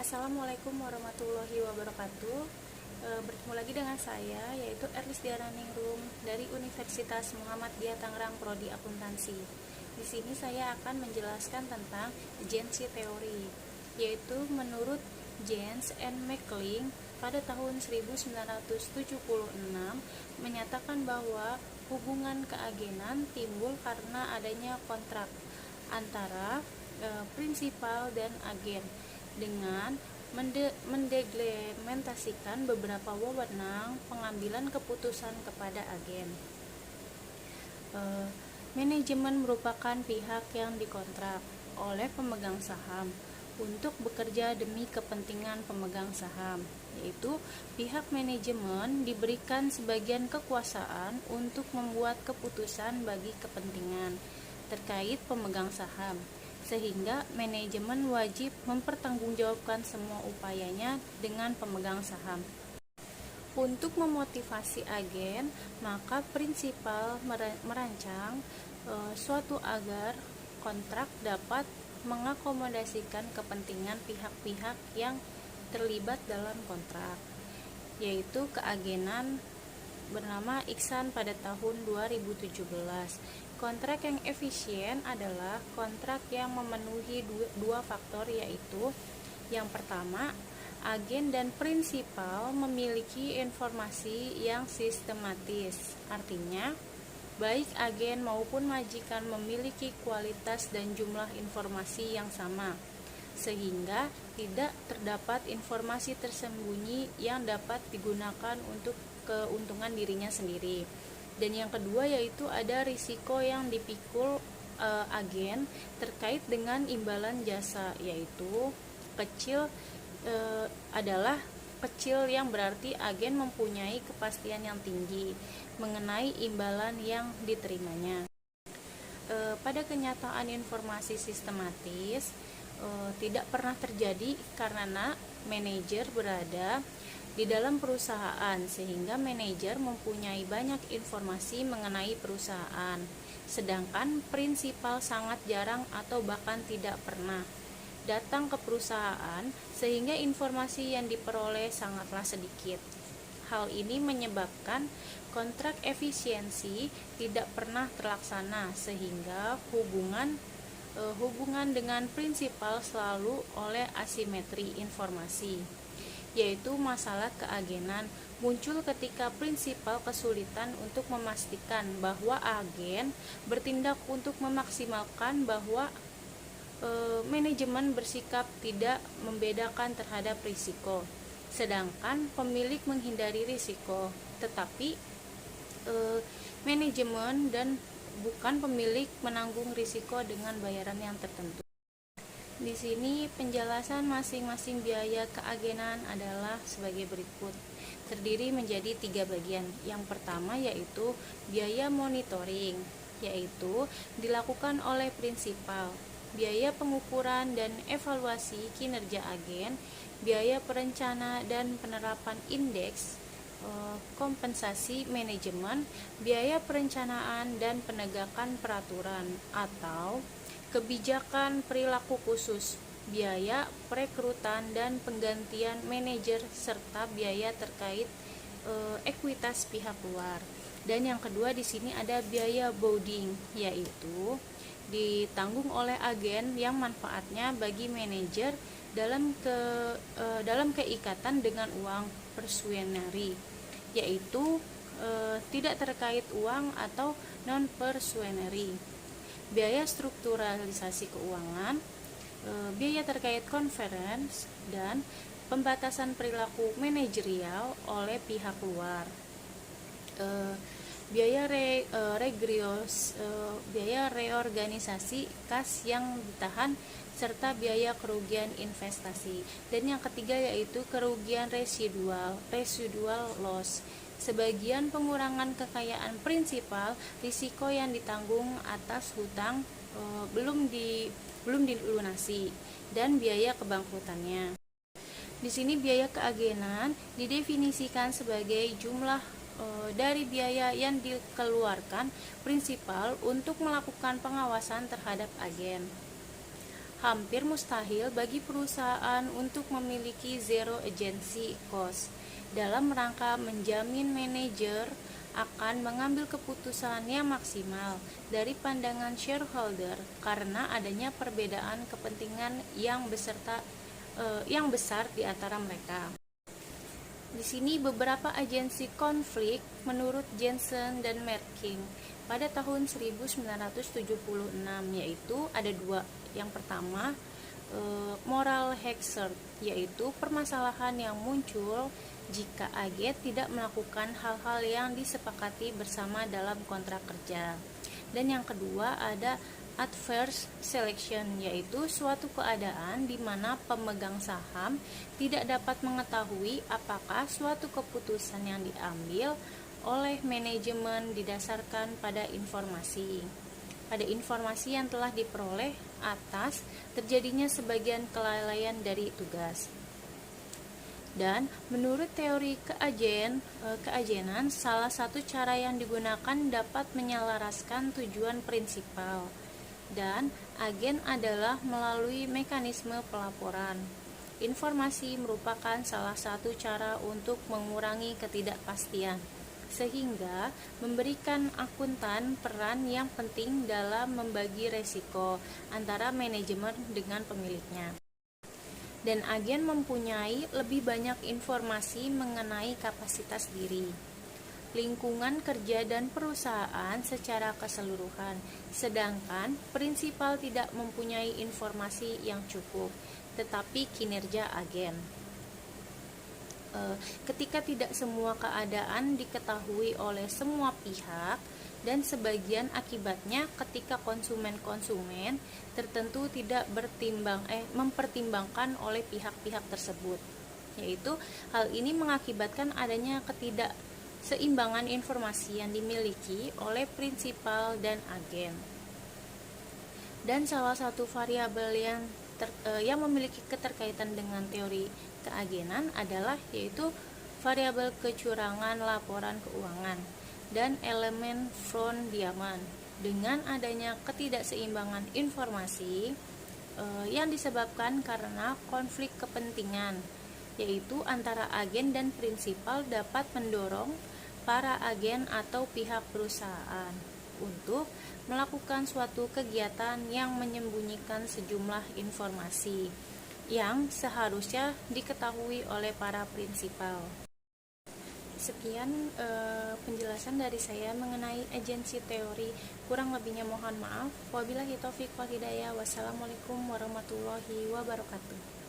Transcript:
Assalamualaikum warahmatullahi wabarakatuh. Bertemu lagi dengan saya, yaitu Erlis Diananingrum dari Universitas Muhammadiyah Tangerang Prodi Akuntansi. Di sini saya akan menjelaskan tentang agency theory, yaitu menurut Jens and Mackling pada tahun 1976 menyatakan bahwa hubungan keagenan timbul karena adanya kontrak antara prinsipal dan agen dengan mendeglementasikan beberapa wewenang pengambilan keputusan kepada agen. Manajemen merupakan pihak yang dikontrak oleh pemegang saham untuk bekerja demi kepentingan pemegang saham, yaitu pihak manajemen diberikan sebagian kekuasaan untuk membuat keputusan bagi kepentingan terkait pemegang saham, sehingga manajemen wajib mempertanggungjawabkan semua upayanya dengan pemegang saham. Untuk memotivasi agen, maka prinsipal merancang suatu agar kontrak dapat mengakomodasikan kepentingan pihak-pihak yang terlibat dalam kontrak, yaitu keagenan bernama Iksan pada tahun 2017. Kontrak yang efisien adalah kontrak yang memenuhi dua faktor, yaitu yang pertama, agen dan prinsipal memiliki informasi yang sistematis. Artinya, baik agen maupun majikan memiliki kualitas dan jumlah informasi yang sama, sehingga tidak terdapat informasi tersembunyi yang dapat digunakan untuk keuntungan dirinya sendiri. Dan yang kedua yaitu ada risiko yang dipikul agen terkait dengan imbalan jasa, yaitu kecil adalah kecil yang berarti agen mempunyai kepastian yang tinggi mengenai imbalan yang diterimanya. Pada kenyataan informasi sistematis tidak pernah terjadi karena manajer berada di dalam perusahaan, sehingga manajer mempunyai banyak informasi mengenai perusahaan, sedangkan prinsipal sangat jarang atau bahkan tidak pernah datang ke perusahaan, sehingga informasi yang diperoleh sangatlah sedikit. Hal ini menyebabkan kontrak efisiensi tidak pernah terlaksana, sehingga hubungan dengan prinsipal selalu oleh asimetri informasi, yaitu masalah keagenan muncul ketika prinsipal kesulitan untuk memastikan bahwa agen bertindak untuk memaksimalkan bahwa manajemen bersikap tidak membedakan terhadap risiko, sedangkan pemilik menghindari risiko, tetapi manajemen dan bukan pemilik menanggung risiko dengan bayaran yang tertentu. Di sini penjelasan masing-masing biaya keagenan adalah sebagai berikut. Terdiri menjadi 3 bagian. Yang pertama yaitu biaya monitoring, yaitu dilakukan oleh prinsipal. Biaya pengukuran dan evaluasi kinerja agen, biaya perencana dan penerapan indeks kompensasi manajemen, biaya perencanaan dan penegakan peraturan atau kebijakan perilaku khusus, biaya perekrutan dan penggantian manajer, serta biaya terkait ekuitas pihak luar. Dan yang kedua di sini ada biaya boarding, yaitu ditanggung oleh agen yang manfaatnya bagi manajer dalam keikatan dengan uang persueneri, yaitu tidak terkait uang atau non persueneri. Biaya strukturalisasi keuangan, biaya terkait conference, dan pembatasan perilaku manajerial oleh pihak luar. Biaya reorganisasi kas yang ditahan, serta biaya kerugian investasi. Dan yang ketiga yaitu kerugian residual loss, sebagian pengurangan kekayaan prinsipal, risiko yang ditanggung atas hutang belum dilunasi, dan biaya kebangkrutannya. Di sini biaya keagenan didefinisikan sebagai jumlah dari biaya yang dikeluarkan prinsipal untuk melakukan pengawasan terhadap agen. hampir mustahil bagi perusahaan untuk memiliki zero agency cost dalam rangka menjamin manajer akan mengambil keputusan yang maksimal dari pandangan shareholder karena adanya perbedaan kepentingan yang besar di antara mereka. Di sini beberapa agensi konflik menurut Jensen dan Merking pada tahun 1976, yaitu ada dua. Yang pertama, moral hazard, yaitu permasalahan yang muncul jika agen tidak melakukan hal-hal yang disepakati bersama dalam kontrak kerja. Dan yang kedua ada adverse selection, yaitu suatu keadaan di mana pemegang saham tidak dapat mengetahui apakah suatu keputusan yang diambil oleh manajemen didasarkan pada informasi yang telah diperoleh atas terjadinya sebagian kelalaian dari tugas. Dan menurut teori keagenan, salah satu cara yang digunakan dapat menyelaraskan tujuan prinsipal. Dan agen adalah melalui mekanisme pelaporan. Informasi merupakan salah satu cara untuk mengurangi ketidakpastian, sehingga memberikan akuntan peran yang penting dalam membagi resiko antara manajemen dengan pemiliknya. Dan agen mempunyai lebih banyak informasi mengenai kapasitas diri, lingkungan kerja dan perusahaan secara keseluruhan, sedangkan prinsipal tidak mempunyai informasi yang cukup, tetapi kinerja agen. Ketika tidak semua keadaan diketahui oleh semua pihak, dan sebagian akibatnya ketika konsumen tertentu tidak mempertimbangkan oleh pihak-pihak tersebut, yaitu hal ini mengakibatkan adanya ketidakseimbangan informasi yang dimiliki oleh prinsipal dan agen. Dan salah satu variabel yang memiliki keterkaitan dengan teori keagenan adalah yaitu variabel kecurangan laporan keuangan dan elemen Von Diamond. Dengan adanya ketidakseimbangan informasi yang disebabkan karena konflik kepentingan, yaitu antara agen dan prinsipal, dapat mendorong para agen atau pihak perusahaan untuk melakukan suatu kegiatan yang menyembunyikan sejumlah informasi yang seharusnya diketahui oleh para prinsipal. Sekian penjelasan dari saya mengenai agensi teori. Kurang lebihnya mohon maaf. Wabillahi taufik wal hidayah. Wassalamualaikum warahmatullahi wabarakatuh.